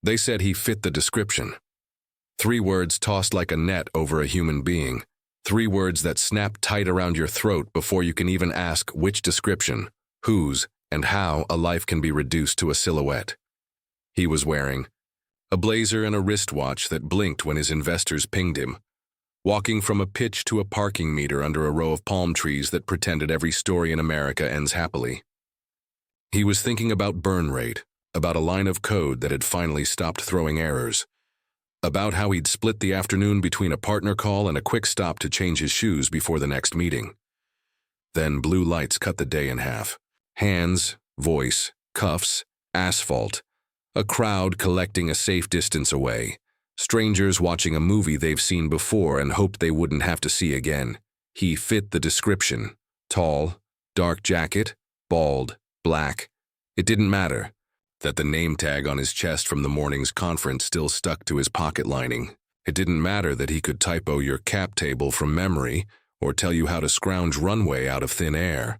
They said he fit the description. 3 words tossed like a net over a human being. 3 words that snap tight around your throat before you can even ask which description, whose, and how a life can be reduced to a silhouette. He was wearing a blazer and a wristwatch that blinked when his investors pinged him, walking from a pitch to a parking meter under a row of palm trees that pretended every story in America ends happily. He was thinking about burn rate, about a line of code that had finally stopped throwing errors, about how he'd split the afternoon between a partner call and a quick stop to change his shoes before the next meeting. Then blue lights cut the day in half. Hands, voice, cuffs, asphalt, a crowd collecting a safe distance away, strangers watching a movie they've seen before and hoped they wouldn't have to see again. He fit the description. Tall, dark jacket, bald, black. It didn't matter that the name tag on his chest from the morning's conference still stuck to his pocket lining. It didn't matter that he could typo your cap table from memory or tell you how to scrounge runway out of thin air.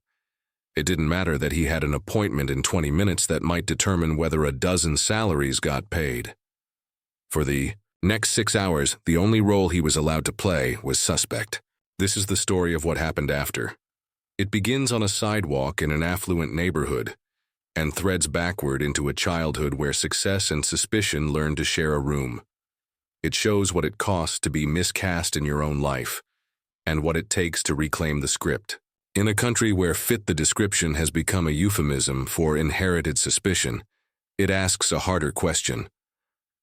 It didn't matter that he had an appointment in 20 minutes that might determine whether a dozen salaries got paid. For the next 6 hours, the only role he was allowed to play was suspect. This is the story of what happened after. It begins on a sidewalk in an affluent neighborhood and threads backward into a childhood where success and suspicion learn to share a room. It shows what it costs to be miscast in your own life and what it takes to reclaim the script. In a country where fit the description has become a euphemism for inherited suspicion, it asks a harder question.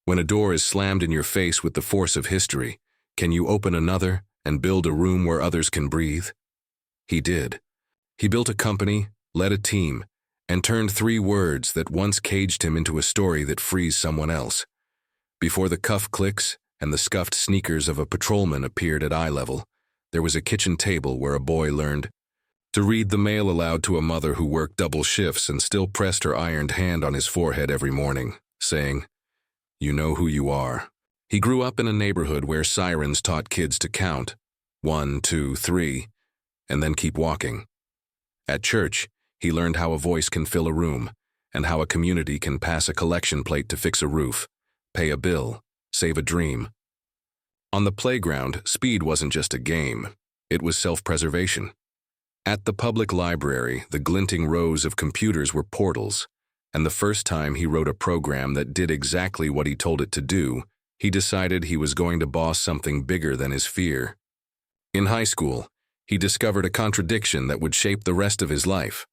When a door is slammed in your face with the force of history, can you open another and build a room where others can breathe? He did. He built a company, led a team, and turned 3 words that once caged him into a story that frees someone else. Before the cuff clicks and the scuffed sneakers of a patrolman appeared at eye level, there was a kitchen table where a boy learned to read the mail aloud to a mother who worked double shifts and still pressed her ironed hand on his forehead every morning, saying, "You know who you are." He grew up in a neighborhood where sirens taught kids to count, 1, 2, 3, and then keep walking. At church, he learned how a voice can fill a room, and how a community can pass a collection plate to fix a roof, pay a bill, save a dream. On the playground, speed wasn't just a game, it was self-preservation. At the public library, the glinting rows of computers were portals, and the first time he wrote a program that did exactly what he told it to do, he decided he was going to boss something bigger than his fear. In high school, he discovered a contradiction that would shape the rest of his life.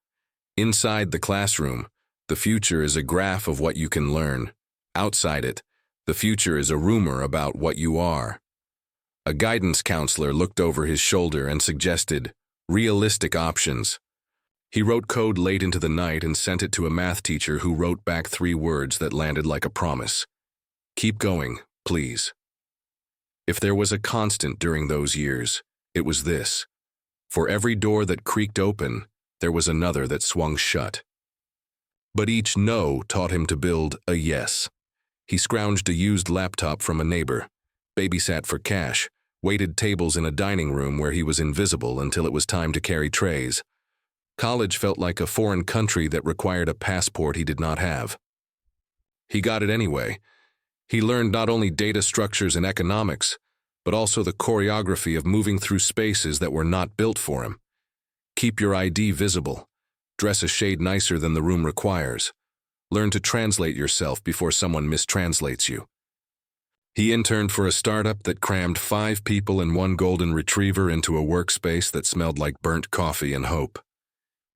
Inside the classroom, the future is a graph of what you can learn. Outside it, the future is a rumor about what you are. A guidance counselor looked over his shoulder and suggested realistic options. He wrote code late into the night and sent it to a math teacher who wrote back 3 words that landed like a promise. Keep going, please. If there was a constant during those years, it was this. For every door that creaked open, there was another that swung shut. But each no taught him to build a yes. He scrounged a used laptop from a neighbor, babysat for cash, waited tables in a dining room where he was invisible until it was time to carry trays. College felt like a foreign country that required a passport he did not have. He got it anyway. He learned not only data structures and economics, but also the choreography of moving through spaces that were not built for him. Keep your ID visible. Dress a shade nicer than the room requires. Learn to translate yourself before someone mistranslates you. He interned for a startup that crammed 5 people and 1 golden retriever into a workspace that smelled like burnt coffee and hope.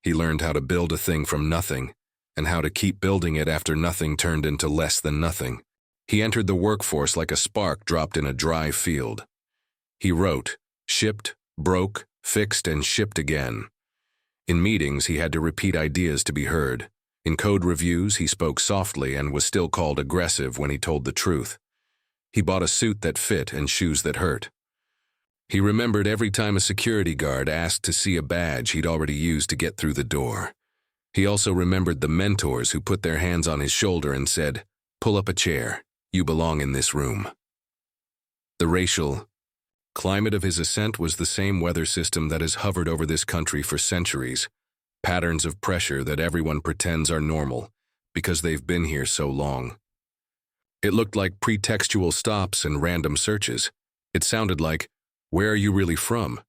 He learned how to build a thing from nothing, and how to keep building it after nothing turned into less than nothing. He entered the workforce like a spark dropped in a dry field. He wrote, shipped, broke, fixed, and shipped again. In meetings, he had to repeat ideas to be heard. In code reviews, he spoke softly and was still called aggressive when he told the truth. He bought a suit that fit and shoes that hurt. He remembered every time a security guard asked to see a badge he'd already used to get through the door. He also remembered the mentors who put their hands on his shoulder and said, "Pull up a chair. You belong in this room." The racial climate of his ascent was the same weather system that has hovered over this country for centuries, patterns of pressure that everyone pretends are normal because they've been here so long. It looked like pretextual stops and random searches. It sounded like, "Where are you really from?"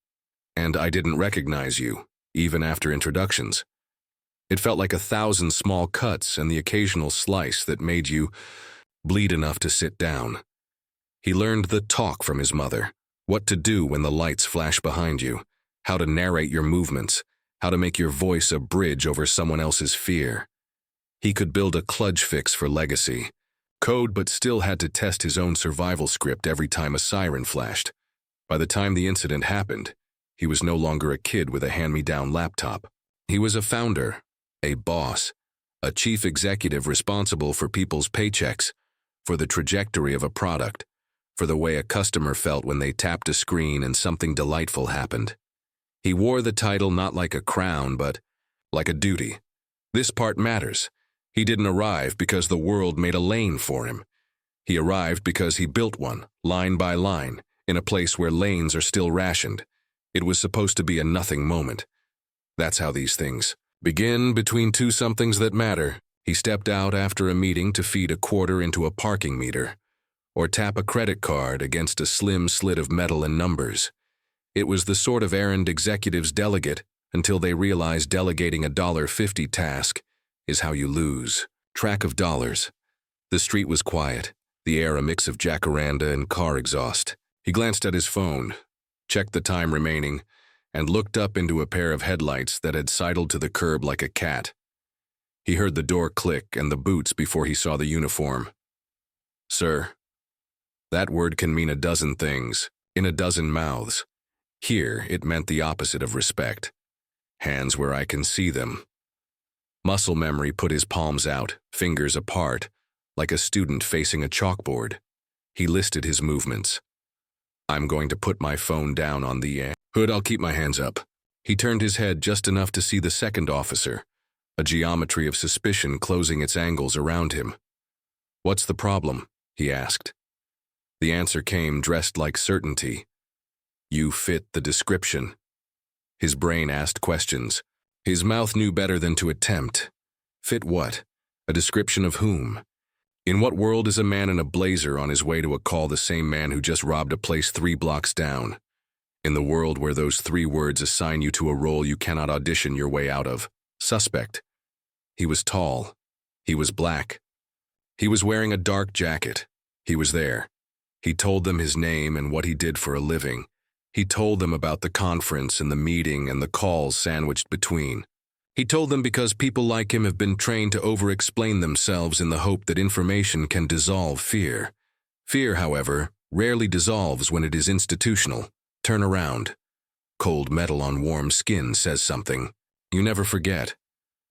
and "I didn't recognize you," even after introductions. It felt like 1,000 small cuts and the occasional slice that made you bleed enough to sit down. He learned the talk from his mother, what to do when the lights flash behind you, how to narrate your movements, how to make your voice a bridge over someone else's fear. He could build a kludge fix for legacy. Code, but still had to test his own survival script every time a siren flashed. By the time the incident happened, he was no longer a kid with a hand-me-down laptop. He was a founder, a boss, a chief executive responsible for people's paychecks, for the trajectory of a product, for the way a customer felt when they tapped a screen and something delightful happened. He wore the title not like a crown, but like a duty. This part matters. He didn't arrive because the world made a lane for him. He arrived because he built one, line by line, in a place where lanes are still rationed. It was supposed to be a nothing moment. That's how these things begin, between two somethings that matter. He stepped out after a meeting to feed a quarter into a parking meter, or tap a credit card against a slim slit of metal and numbers. It was the sort of errand executives delegate until they realize delegating a $1.50 task is how you lose track of dollars. The street was quiet, the air a mix of jacaranda and car exhaust. He glanced at his phone, checked the time remaining, and looked up into a pair of headlights that had sidled to the curb like a cat. He heard the door click and the boots before he saw the uniform. "Sir." That word can mean a dozen things, in a dozen mouths. Here, it meant the opposite of respect. Hands where I can see them. Muscle memory put his palms out, fingers apart, like a student facing a chalkboard. He listed his movements. "I'm going to put my phone down on the hood. I'll keep my hands up." He turned his head just enough to see the second officer, a geometry of suspicion closing its angles around him. "What's the problem?" he asked. The answer came dressed like certainty. "You fit the description." His brain asked questions. His mouth knew better than to attempt. Fit what? A description of whom? In what world is a man in a blazer on his way to a call the same man who just robbed a place 3 blocks down? In the world where those 3 words assign you to a role you cannot audition your way out of. Suspect. He was tall. He was black. He was wearing a dark jacket. He was there. He told them his name and what he did for a living. He told them about the conference and the meeting and the calls sandwiched between. He told them because people like him have been trained to over-explain themselves in the hope that information can dissolve fear. Fear, however, rarely dissolves when it is institutional. Turn around. Cold metal on warm skin says something. You never forget.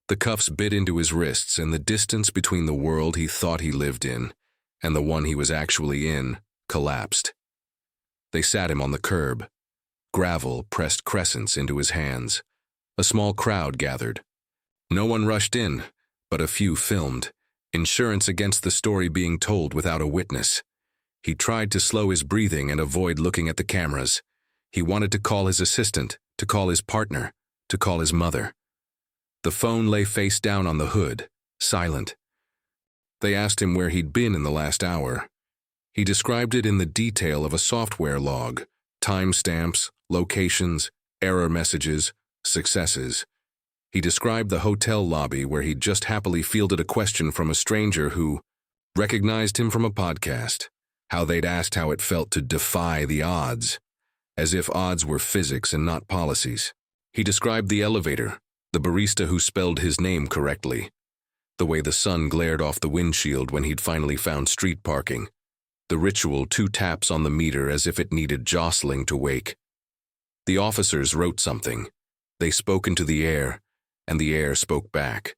The cuffs bit into his wrists, and the distance between the world he thought he lived in and the one he was actually in collapsed. They sat him on the curb. Gravel pressed crescents into his hands. A small crowd gathered. No one rushed in, but a few filmed. Insurance against the story being told without a witness. He tried to slow his breathing and avoid looking at the cameras. He wanted to call his assistant, to call his partner, to call his mother. The phone lay face down on the hood, silent. They asked him where he'd been in the last hour. He described it in the detail of a software log, timestamps, locations, error messages, successes. He described the hotel lobby where he'd just happily fielded a question from a stranger who recognized him from a podcast, how they'd asked how it felt to defy the odds, as if odds were physics and not policies. He described the elevator, the barista who spelled his name correctly, the way the sun glared off the windshield when he'd finally found street parking, the ritual 2 taps on the meter as if it needed jostling to wake. The officers wrote something. They spoke into the air, and the air spoke back.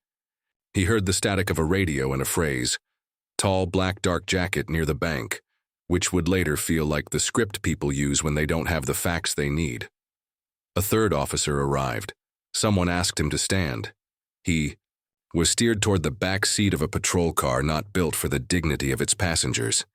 He heard the static of a radio and a phrase, "Tall black dark jacket near the bank," which would later feel like the script people use when they don't have the facts they need. A third officer arrived. Someone asked him to stand. He was steered toward the back seat of a patrol car not built for the dignity of its passengers.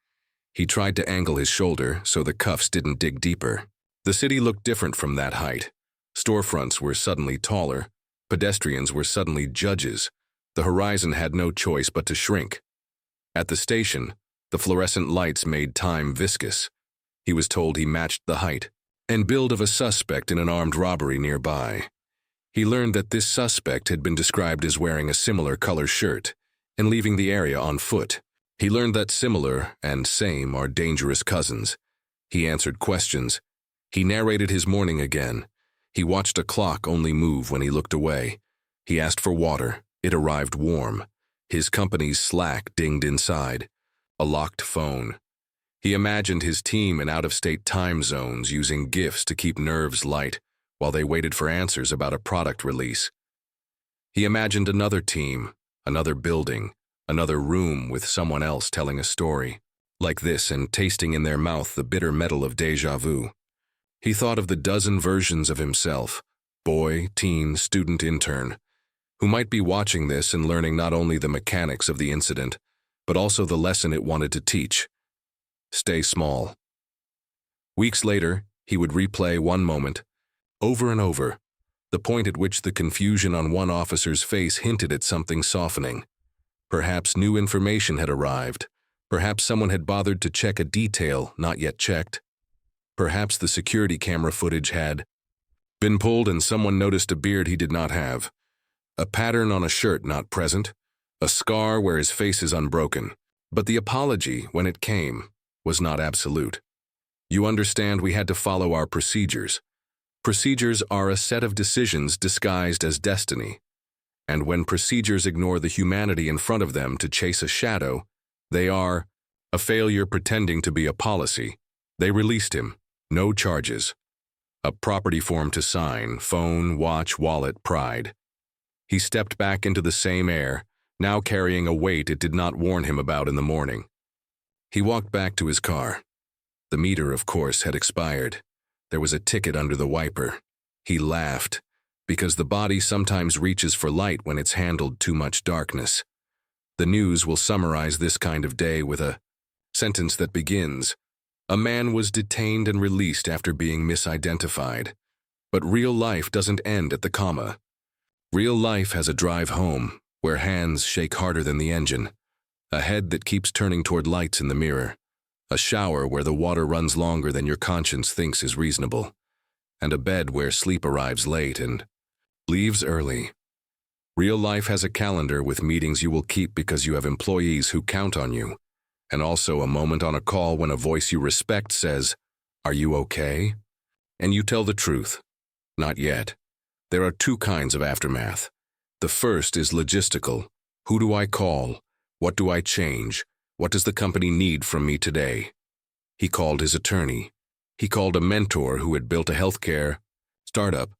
He tried to angle his shoulder so the cuffs didn't dig deeper. The city looked different from that height. Storefronts were suddenly taller. Pedestrians were suddenly judges. The horizon had no choice but to shrink. At the station, The fluorescent lights made time viscous. He was told he matched the height and build of a suspect in an armed robbery nearby. He learned that this suspect had been described as wearing a similar color shirt and leaving the area on foot. He learned that similar and same are dangerous cousins. He answered questions. He narrated his morning again. He watched a clock only move when he looked away. He asked for water. It arrived warm. His company's Slack dinged inside. A locked phone. He imagined his team in out-of-state time zones using GIFs to keep nerves light while they waited for answers about a product release. He imagined another team, another building, another room with someone else telling a story like this and tasting in their mouth the bitter metal of déjà vu. He thought of the dozen versions of himself, boy, teen, student, intern, who might be watching this and learning not only the mechanics of the incident, but also the lesson it wanted to teach. Stay small. Weeks later, he would replay one moment, over and over, the point at which the confusion on one officer's face hinted at something softening. Perhaps new information had arrived. Perhaps someone had bothered to check a detail not yet checked. Perhaps the security camera footage had been pulled and someone noticed a beard he did not have, a pattern on a shirt not present, a scar where his face is unbroken. But the apology, when it came, was not absolute. You understand, we had to follow our procedures. Procedures are a set of decisions disguised as destiny. And when procedures ignore the humanity in front of them to chase a shadow, they are a failure pretending to be a policy. They released him. No charges. A property form to sign, phone, watch, wallet, pride. He stepped back into the same air, now carrying a weight it did not warn him about in the morning. He walked back to his car. The meter, of course, had expired. There was a ticket under the wiper. He laughed, because the body sometimes reaches for light when it's handled too much darkness. The news will summarize this kind of day with a sentence that begins, "A man was detained and released after being misidentified." But real life doesn't end at the comma. Real life has a drive home, where hands shake harder than the engine, a head that keeps turning toward lights in the mirror, a shower where the water runs longer than your conscience thinks is reasonable, and a bed where sleep arrives late and leaves early. Real life has a calendar with meetings you will keep because you have employees who count on you, and also a moment on a call when a voice you respect says, "Are you okay?" And you tell the truth. Not yet. There are two kinds of aftermath. The first is logistical. Who do I call? What do I change? What does the company need from me today? He called his attorney. He called a mentor who had built a healthcare startup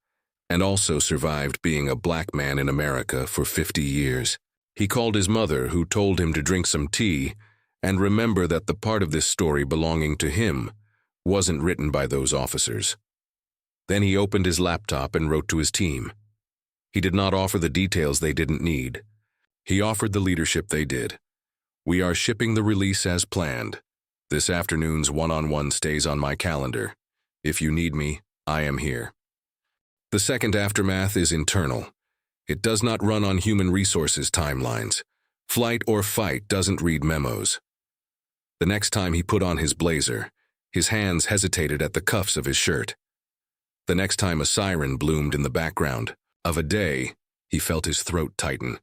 and also survived being a black man in America for 50 years. He called his mother, who told him to drink some tea and remember that the part of this story belonging to him wasn't written by those officers. Then he opened his laptop and wrote to his team. He did not offer the details they didn't need. He offered the leadership they did. "We are shipping the release as planned. This afternoon's one-on-one stays on my calendar. If you need me, I am here." The second aftermath is internal. It does not run on human resources timelines. Flight or fight doesn't read memos. The next time he put on his blazer, his hands hesitated at the cuffs of his shirt. The next time a siren bloomed in the background of a day, he felt his throat tighten.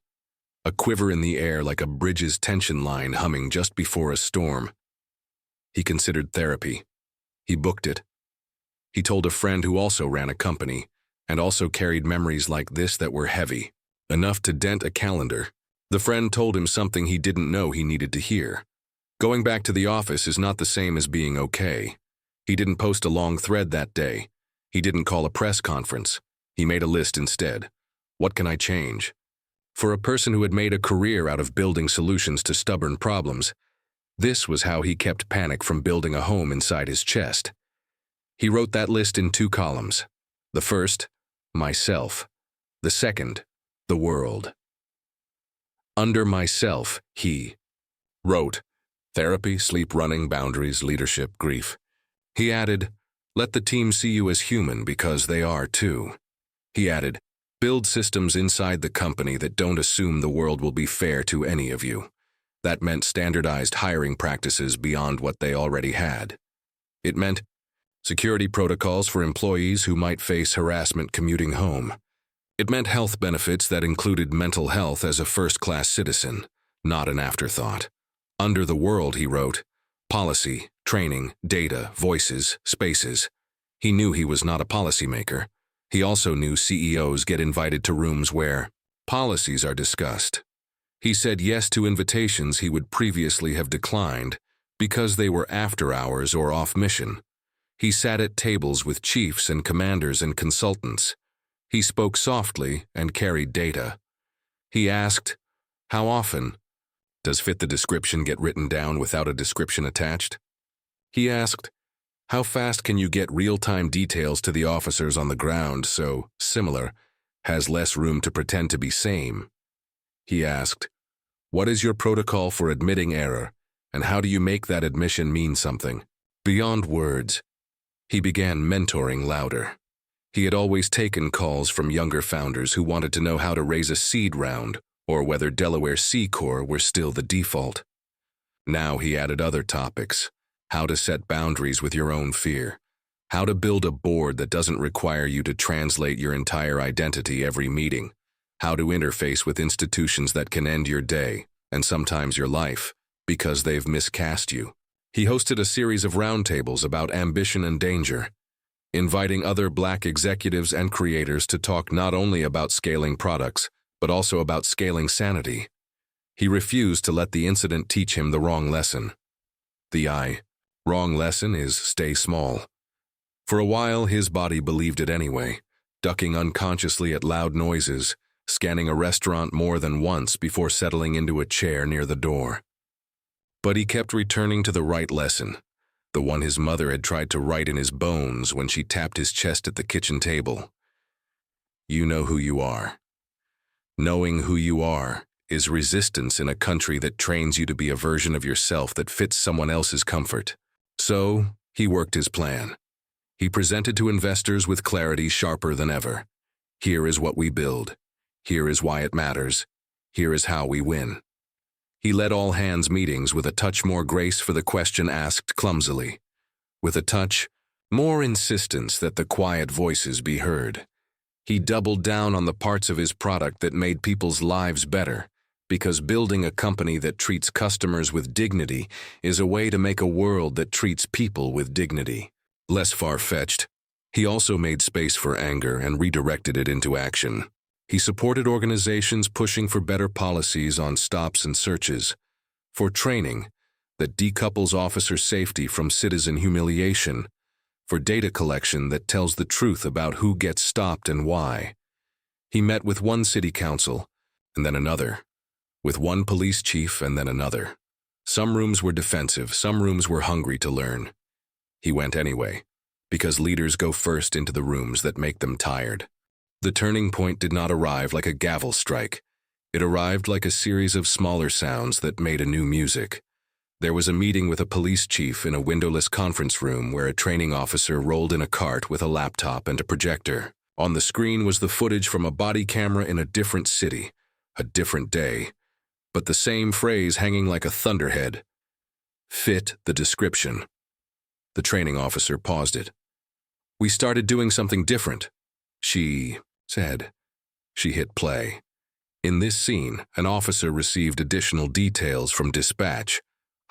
A quiver in the air like a bridge's tension line humming just before a storm. He considered therapy. He booked it. He told a friend who also ran a company and also carried memories like this that were heavy, enough to dent a calendar. The friend told him something he didn't know he needed to hear. Going back to the office is not the same as being okay. He didn't post a long thread that day. He didn't call a press conference. He made a list instead. What can I change? For a person who had made a career out of building solutions to stubborn problems, this was how he kept panic from building a home inside his chest. He wrote that list in 2 columns. The first, myself. The second, the world. Under myself, he wrote, therapy, sleep, running, boundaries, leadership, grief. He added, let the team see you as human because they are too. He added, build systems inside the company that don't assume the world will be fair to any of you. That meant standardized hiring practices beyond what they already had. It meant security protocols for employees who might face harassment commuting home. It meant health benefits that included mental health as a first-class citizen, not an afterthought. Under the world, he wrote, policy, training, data, voices, spaces. He knew he was not a policymaker. He also knew CEOs get invited to rooms where policies are discussed. He said yes to invitations he would previously have declined because they were after hours or off mission. He sat at tables with chiefs and commanders and consultants. He spoke softly and carried data. He asked, how often does fit the description get written down without a description attached? He asked, how fast can you get real-time details to the officers on the ground so similar has less room to pretend to be same? He asked, what is your protocol for admitting error, and how do you make that admission mean something beyond words? He began mentoring louder. He had always taken calls from younger founders who wanted to know how to raise a seed round or whether Delaware C Corps were still the default. Now he added other topics: how to set boundaries with your own fear, how to build a board that doesn't require you to translate your entire identity every meeting, how to interface with institutions that can end your day, and sometimes your life, because they've miscast you. He hosted a series of roundtables about ambition and danger, inviting other Black executives and creators to talk not only about scaling products, but also about scaling sanity. He refused to let the incident teach him the wrong lesson. The wrong lesson is stay small. For a while, his body believed it anyway, ducking unconsciously at loud noises, scanning a restaurant more than once before settling into a chair near the door. But he kept returning to the right lesson, the one his mother had tried to write in his bones when she tapped his chest at the kitchen table. You know who you are. Knowing who you are is resistance in a country that trains you to be a version of yourself that fits someone else's comfort. So, he worked his plan. He presented to investors with clarity sharper than ever. Here is what we build. Here is why it matters. Here is how we win. He led all-hands meetings with a touch more grace for the question asked clumsily, with a touch more insistence that the quiet voices be heard. He doubled down on the parts of his product that made people's lives better, because building a company that treats customers with dignity is a way to make a world that treats people with dignity. Less far-fetched, he also made space for anger and redirected it into action. He supported organizations pushing for better policies on stops and searches, for training that decouples officer safety from citizen humiliation, for data collection that tells the truth about who gets stopped and why. He met with one city council, and then another, with one police chief and then another. Some rooms were defensive, some rooms were hungry to learn. He went anyway, because leaders go first into the rooms that make them tired. The turning point did not arrive like a gavel strike. It arrived like a series of smaller sounds that made a new music. There was a meeting with a police chief in a windowless conference room where a training officer rolled in a cart with a laptop and a projector. On the screen was the footage from a body camera in a different city, a different day, but the same phrase hanging like a thunderhead. Fit the description. The training officer paused it. We started doing something different, she said. She hit play. In this scene, an officer received additional details from dispatch: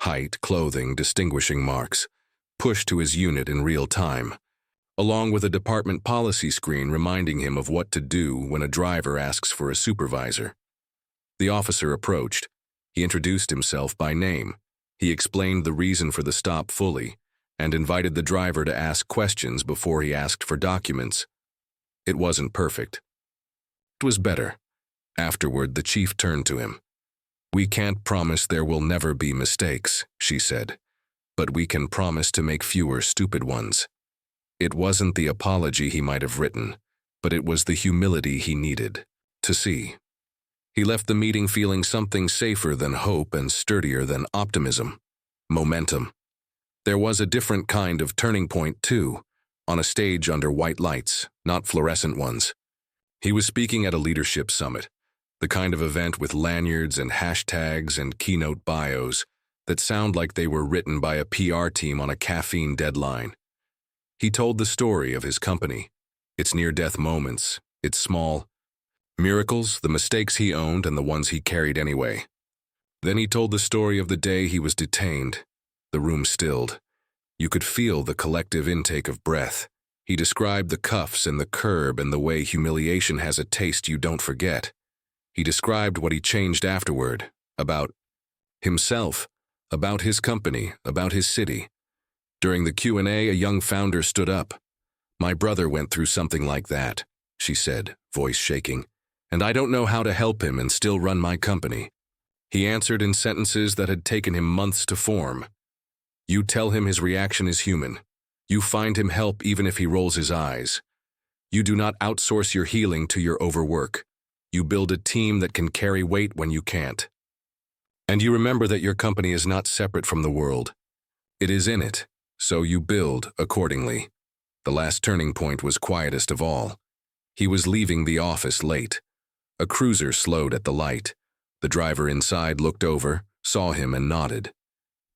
height, clothing, distinguishing marks, pushed to his unit in real time, along with a department policy screen reminding him of what to do when a driver asks for a supervisor. The officer approached. He introduced himself by name. He explained the reason for the stop fully and invited the driver to ask questions before he asked for documents. It wasn't perfect. It was better. Afterward, the chief turned to him. We can't promise there will never be mistakes, she said, but we can promise to make fewer stupid ones. It wasn't the apology he might have written, but it was the humility he needed to see. He left the meeting feeling something safer than hope and sturdier than optimism. Momentum. There was a different kind of turning point, too, on a stage under white lights, not fluorescent ones. He was speaking at a leadership summit, The kind of event with lanyards and hashtags and keynote bios that sound like they were written by a PR team on a caffeine deadline. He told the story of his company, its near-death moments, its small miracles, the mistakes he owned and the ones he carried anyway. Then he told the story of the day he was detained. The room stilled. You could feel the collective intake of breath. He described the cuffs and the curb and the way humiliation has a taste you don't forget. He described what he changed afterward, about himself, about his company, about his city. During the Q&A, a young founder stood up. "My brother went through something like that," she said, voice shaking, "and I don't know how to help him and still run my company." He answered in sentences that had taken him months to form. You tell him his reaction is human. You find him help even if he rolls his eyes. You do not outsource your healing to your overwork. You build a team that can carry weight when you can't. And you remember that your company is not separate from the world. It is in it, so you build accordingly. The last turning point was quietest of all. He was leaving the office late. A cruiser slowed at the light. The driver inside looked over, saw him and nodded.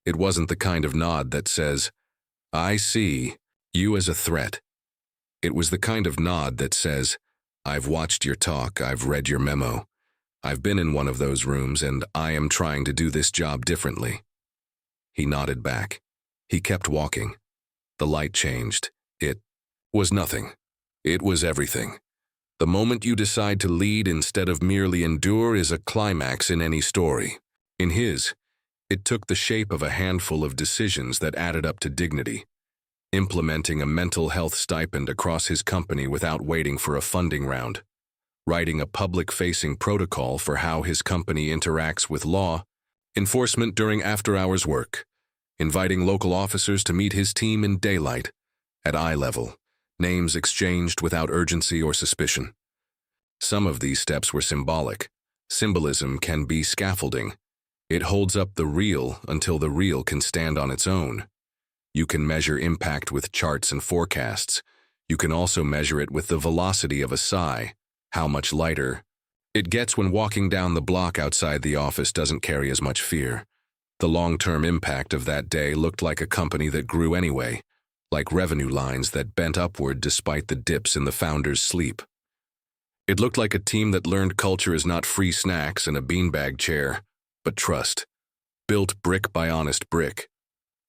It wasn't the kind of nod that says, "I see you as a threat." It was the kind of nod that says, "I've watched your talk, I've read your memo. I've been in one of those rooms and I am trying to do this job differently." He nodded back. He kept walking. The light changed. It was nothing. It was everything. The moment you decide to lead instead of merely endure is a climax in any story. In his, it took the shape of a handful of decisions that added up to dignity. Implementing a mental health stipend across his company without waiting for a funding round. Writing a public-facing protocol for how his company interacts with law enforcement during after-hours work. Inviting local officers to meet his team in daylight, at eye level, names exchanged without urgency or suspicion. Some of these steps were symbolic. Symbolism can be scaffolding. It holds up the real until the real can stand on its own. You can measure impact with charts and forecasts. You can also measure it with the velocity of a sigh, how much lighter it gets when walking down the block outside the office doesn't carry as much fear. The long-term impact of that day looked like a company that grew anyway, like revenue lines that bent upward despite the dips in the founder's sleep. It looked like a team that learned culture is not free snacks and a beanbag chair, but trust, built brick by honest brick.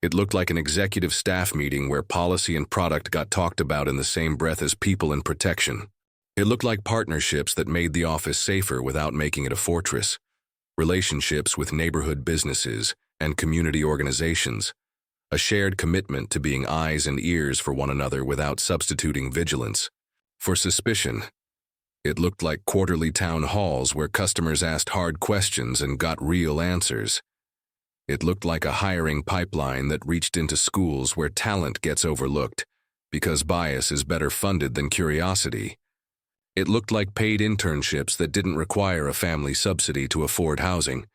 It looked like an executive staff meeting where policy and product got talked about in the same breath as people and protection. It looked like partnerships that made the office safer without making it a fortress. Relationships with neighborhood businesses and community organizations. A shared commitment to being eyes and ears for one another without substituting vigilance for suspicion. It looked like quarterly town halls where customers asked hard questions and got real answers. It looked like a hiring pipeline that reached into schools where talent gets overlooked because bias is better funded than curiosity. It looked like paid internships that didn't require a family subsidy to afford housing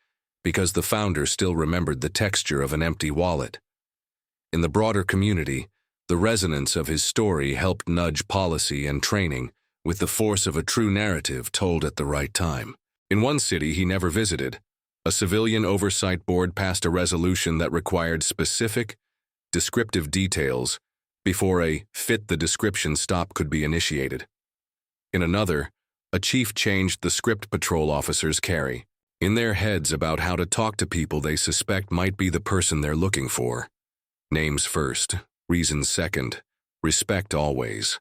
because the founder still remembered the texture of an empty wallet. In the broader community, the resonance of his story helped nudge policy and training with the force of a true narrative told at the right time. In one city he never visited, a civilian oversight board passed a resolution that required specific, descriptive details before a fit-the-description stop could be initiated. In another, a chief changed the script patrol officers carry in their heads about how to talk to people they suspect might be the person they're looking for. Names first, reasons second, respect always.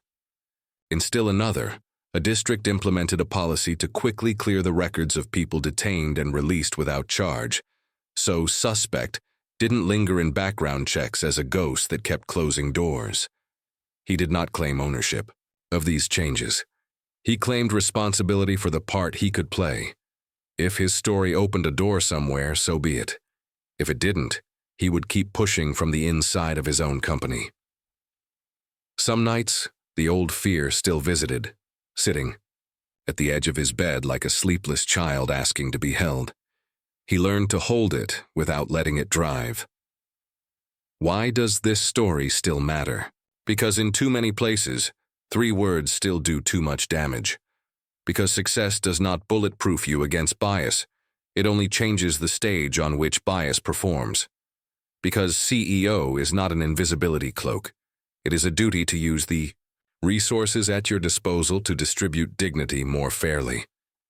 In still another, a district implemented a policy to quickly clear the records of people detained and released without charge, so suspect didn't linger in background checks as a ghost that kept closing doors. He did not claim ownership of these changes. He claimed responsibility for the part he could play. If his story opened a door somewhere, so be it. If it didn't, he would keep pushing from the inside of his own company. Some nights, the old fear still visited, sitting at the edge of his bed like a sleepless child asking to be held. He learned to hold it without letting it drive. Why does this story still matter? Because in too many places, 3 words still do too much damage. Because success does not bulletproof you against bias. It only changes the stage on which bias performs. Because CEO is not an invisibility cloak. It is a duty to use the resources at your disposal to distribute dignity more fairly.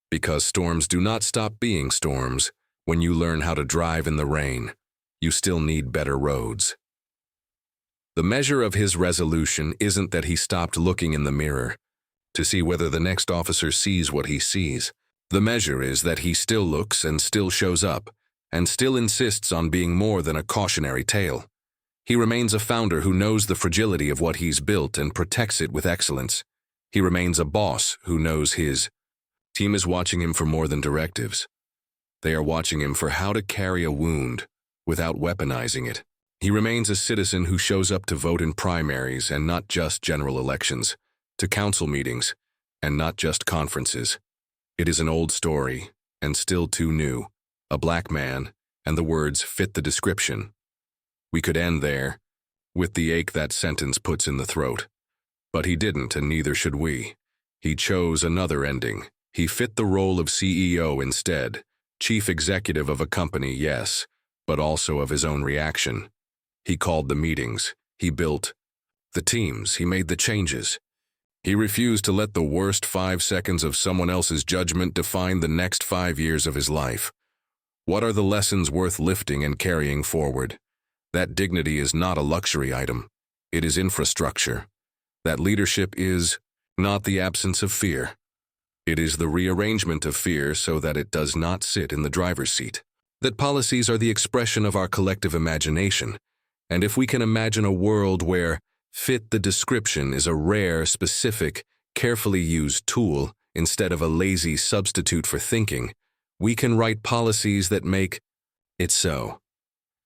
Because storms do not stop being storms when you learn how to drive in the rain. You still need better roads. The measure of his resolution isn't that he stopped looking in the mirror to see whether the next officer sees what he sees. The measure is that he still looks and still shows up and still insists on being more than a cautionary tale. He remains a founder who knows the fragility of what he's built and protects it with excellence. He remains a boss who knows his team is watching him for more than directives. They are watching him for how to carry a wound without weaponizing it. He remains a citizen who shows up to vote in primaries and not just general elections, to council meetings and not just conferences. It is an old story and still too new. A black man, and the words fit the description. We could end there, with the ache that sentence puts in the throat. But he didn't, and neither should we. He chose another ending. He fit the role of CEO instead, chief executive of a company, yes, but also of his own reaction. He called the meetings. He built the teams. He made the changes. He refused to let the worst 5 seconds of someone else's judgment define the next 5 years of his life. What are the lessons worth lifting and carrying forward? That dignity is not a luxury item. It is infrastructure. That leadership is not the absence of fear. It is the rearrangement of fear so that it does not sit in the driver's seat. That policies are the expression of our collective imagination. And if we can imagine a world where fit the description is a rare, specific, carefully used tool instead of a lazy substitute for thinking, we can write policies that make it so.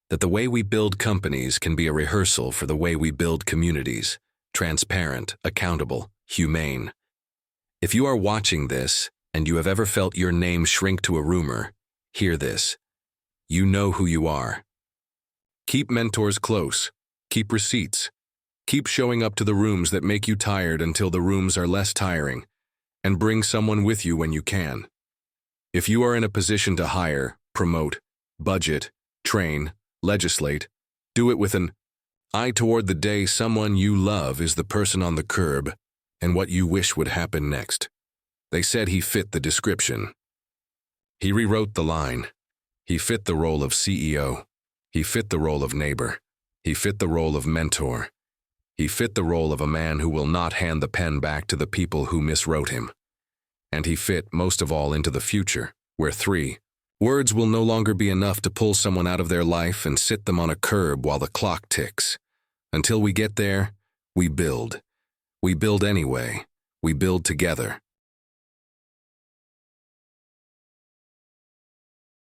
That the way we build companies can be a rehearsal for the way we build communities, transparent, accountable, humane. If you are watching this and you have ever felt your name shrink to a rumor, hear this. You know who you are. Keep mentors close. Keep receipts. Keep showing up to the rooms that make you tired until the rooms are less tiring, and bring someone with you when you can. If you are in a position to hire, promote, budget, train, legislate, do it with an eye toward the day someone you love is the person on the curb and what you wish would happen next. They said he fit the description. He rewrote the line. He fit the role of CEO. He fit the role of neighbor. He fit the role of mentor. He fit the role of a man who will not hand the pen back to the people who miswrote him. And he fit, most of all, into the future, where 3 words will no longer be enough to pull someone out of their life and sit them on a curb while the clock ticks. Until we get there, we build. We build anyway. We build together.